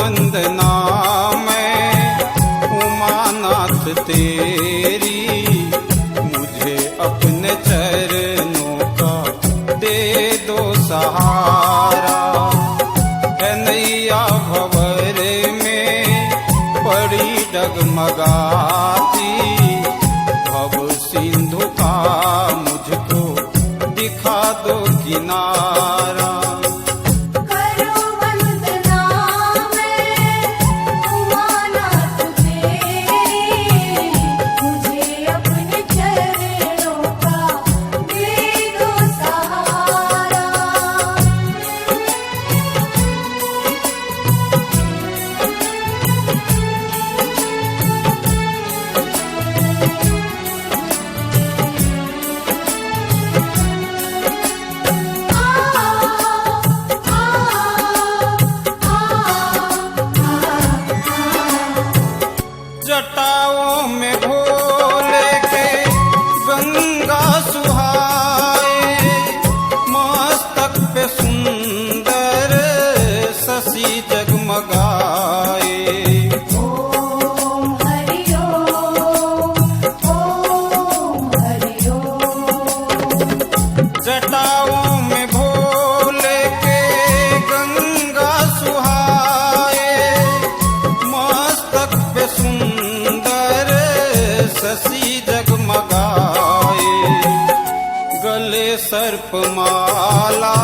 वंदना मैं उमानाथ तेरी, मुझे अपने चरणों का दे दो सहारा। है नैया भंवर में पड़ी डगमगाती, भव सिंधु का मुझको दिखा दो किनारा। जटाओं में भोले के गंगा सुहाए, मस्तक पे सुंदर शशि जगमगाए। ओम हरि ओम, ओम हरि ओम। जटाओं में भोले के गंगा सुहाए, मस्तक पे शशि जगमगाए। गले सर्प माला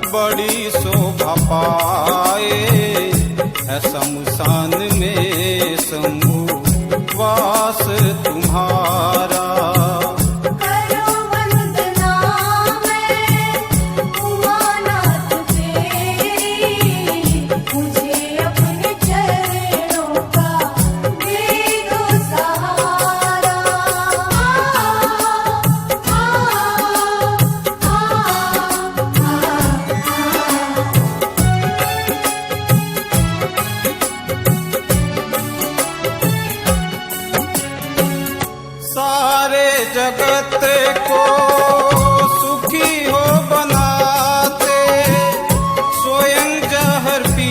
बड़ी शोभा पाए, है शमशान में शंभु वास तुम्हारा। सारे जगत को सुखी हो बनाते, स्वयं जहर पी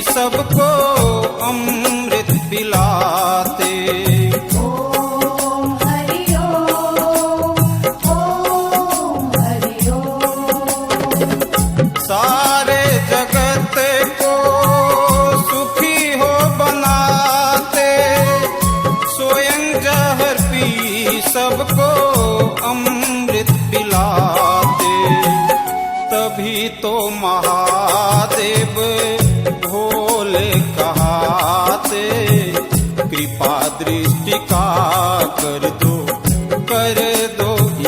सबको अमृत पिलाते। ओम हरि ओम, ओम हरि ओम। सारे जगत को सुखी हो बनाते, स्वयं जहर सबको अमृत पिलाते। तभी तो महादेव भोले कहाते, कृपा दृष्टि का कर दो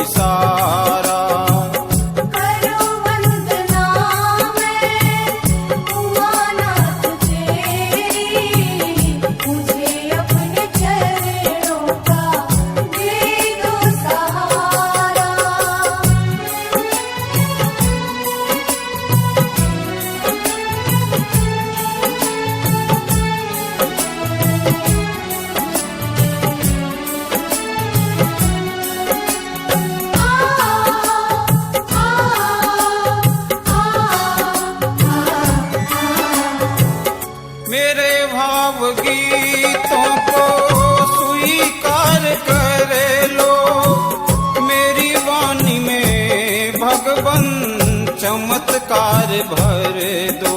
इशारा। मेरे भावगीतों को स्वीकार कर लो, मेरी वाणी में भगवन चमत्कार भर दो।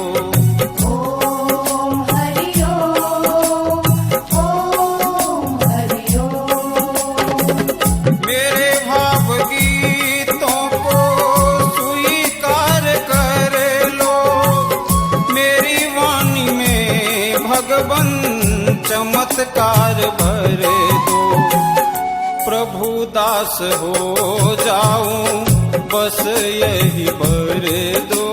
ओम हरि ओम, ओम हरि ओम। मेरे भावगीतों को स्वीकार कर लो, मेरी वाणी में भगवन चमत्कार भर दो। प्रभु दास हो जाऊं बस यही बर दो,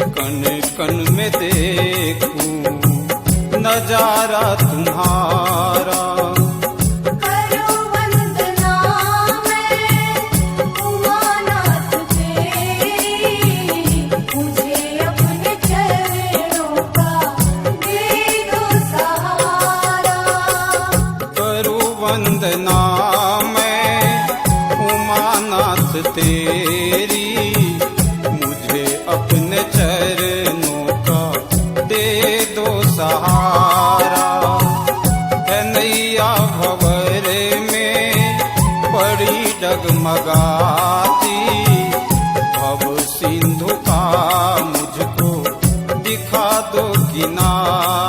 कण कण में देखूं नजारा तुम्हारा। वंदना मैं उमानाथ तेरी, मुझे अपने चरणों का दे दो सहारा। है नैया भंवर में पड़ी डगमगाती, भव सिंधु का मुझको दिखा दो किनारा।